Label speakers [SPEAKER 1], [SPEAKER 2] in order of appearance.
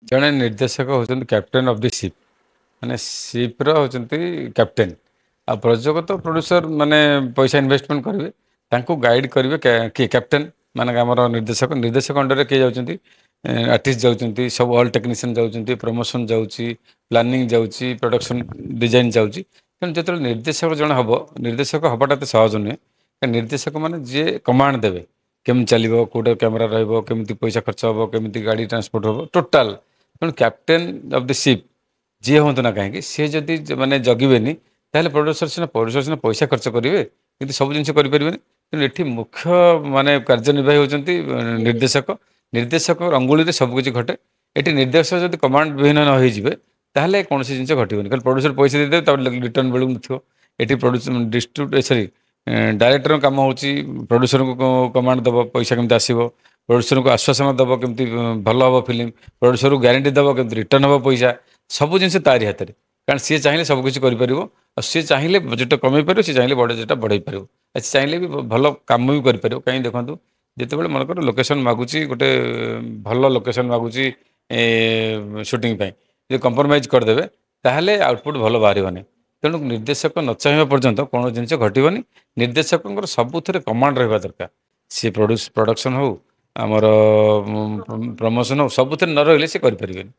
[SPEAKER 1] ଜଣେ ନିର୍ଦ୍ଦେଶକ ହେଉଛନ୍ତି କ୍ୟାପ୍ଟେନ୍ ଅଫ୍ ଦି ସିପ୍ ମାନେ ସିପ୍ର ହେଉଛନ୍ତି କ୍ୟାପ୍ଟେନ୍। ଆଉ ପ୍ରଯୋଜକ ତ ପ୍ରଡ୍ୟୁସର ମାନେ ପଇସା ଇନଭେଷ୍ଟମେଣ୍ଟ କରିବେ ତାଙ୍କୁ ଗାଇଡ୍ କରିବେ କିଏ କ୍ୟାପ୍ଟେନ୍ ମାନେ ଆମର ନିର୍ଦ୍ଦେଶକ ନିର୍ଦ୍ଦେଶକ ଅଣ୍ଡରରେ କିଏ ଯାଉଛନ୍ତି ଆର୍ଟିଷ୍ଟ ଯାଉଛନ୍ତି ସବୁ ଅଲ୍ ଟେକ୍ନିସିଆନ୍ ଯାଉଛନ୍ତି ପ୍ରମୋସନ୍ ଯାଉଛି ପ୍ଲାନିଂ ଯାଉଛି ପ୍ରଡକ୍ସନ୍ ଡିଜାଇନ୍ ଯାଉଛି। ତେଣୁ ଯେତେବେଳେ ନିର୍ଦ୍ଦେଶକ ଜଣେ ହେବ ନିର୍ଦ୍ଦେଶକ ହେବାଟା ଏତେ ସହଜ ନୁହେଁ। ନିର୍ଦ୍ଦେଶକ ମାନେ ଯିଏ କମାଣ୍ଡ ଦେବେ କେମିତି ଚାଲିବ କେଉଁଟା କ୍ୟାମେରା ରହିବ କେମିତି ପଇସା ଖର୍ଚ୍ଚ ହେବ କେମିତି ଗାଡ଼ି ଟ୍ରାନ୍ସପୋର୍ଟ ହେବ ଟୋଟାଲ୍। ତେଣୁ କ୍ୟାପ୍ଟେନ୍ ଅଫ୍ ଦି ସିପ୍ ଯିଏ ହୁଅନ୍ତୁ ନା କାହିଁକି ସିଏ ଯଦି ମାନେ ଜଗିବେନି ତାହେଲେ ପ୍ରଡ୍ୟୁସର ସିନା ପଇସା ଖର୍ଚ୍ଚ କରିବେ କିନ୍ତୁ ସବୁ ଜିନିଷ କରିପାରିବେନି। ତେଣୁ ଏଠି ମୁଖ୍ୟ ମାନେ କାର୍ଯ୍ୟନିର୍ବାହୀ ହେଉଛନ୍ତି ନିର୍ଦ୍ଦେଶକ। ନିର୍ଦ୍ଦେଶକ ଅଙ୍ଗୁଳିରେ ସବୁ କିଛି ଘଟେ। ଏଠି ନିର୍ଦ୍ଦେଶକ ଯଦି କମାଣ୍ଡ ବିହୀନ ନ ହେଇଯିବେ ତାହେଲେ କୌଣସି ଜିନିଷ ଘଟିବନି ଖାଲି ପ୍ରଡ୍ୟୁସର ପଇସା ଦେଇଦେବେ ତାପରେ ରିଟର୍ନ ବେଳକୁ ନଥିବ। ଏଠି ଡାଇରେକ୍ଟରଙ୍କ କାମ ହେଉଛି ପ୍ରଡ୍ୟୁସରଙ୍କୁ କମାଣ୍ଡ ଦେବ ପଇସା କେମିତି ଆସିବ ପ୍ରଡ୍ୟୁସରଙ୍କୁ ଆଶ୍ୱାସନା ଦେବ କେମିତି ଭଲ ହେବ ଫିଲ୍ମ ପ୍ରଡ୍ୟୁସରକୁ ଗ୍ୟାରେଣ୍ଟି ଦେବ କେମିତି ରିଟର୍ନ ହେବ ପଇସା ସବୁ ଜିନିଷ ତାରି ହାତରେ। କାରଣ ସିଏ ଚାହିଁଲେ ସବୁ କିଛି କରିପାରିବ ଆଉ ସିଏ ଚାହିଁଲେ ବଜେଟ୍ କମେଇ ପାରିବ ସିଏ ଚାହିଁଲେ ବଜେଟ୍ ବଢ଼େଇ ପାରିବ ଆଉ ସିଏ ଚାହିଁଲେ ବି ଭଲ କାମ ବି କରିପାରିବ। କାହିଁକି ଦେଖନ୍ତୁ ଯେତେବେଳେ ମନେକର ଲୋକେସନ୍ ମାଗୁଛି ଗୋଟେ ଭଲ ଲୋକେସନ୍ ମାଗୁଛି ସୁଟିଂ ପାଇଁ ଯଦି କମ୍ପ୍ରମାଇଜ୍ କରିଦେବେ ତାହେଲେ ଆଉଟପୁଟ୍ ଭଲ ବାହାରିବନି। ତେଣୁ ନିର୍ଦ୍ଦେଶକ ନ ଚାହିଁବା ପର୍ଯ୍ୟନ୍ତ କୌଣସି ଜିନିଷ ଘଟିବନି। ନିର୍ଦ୍ଦେଶକଙ୍କର ସବୁଥିରେ କମାଣ୍ଡ ରହିବା ଦରକାର। ସିଏ ପ୍ରଡକ୍ସନ୍ ହଉ ଆମର ପ୍ରମୋସନ୍ ହଉ ସବୁଥିରେ ନ ରହିଲେ ସିଏ କରିପାରିବେନି।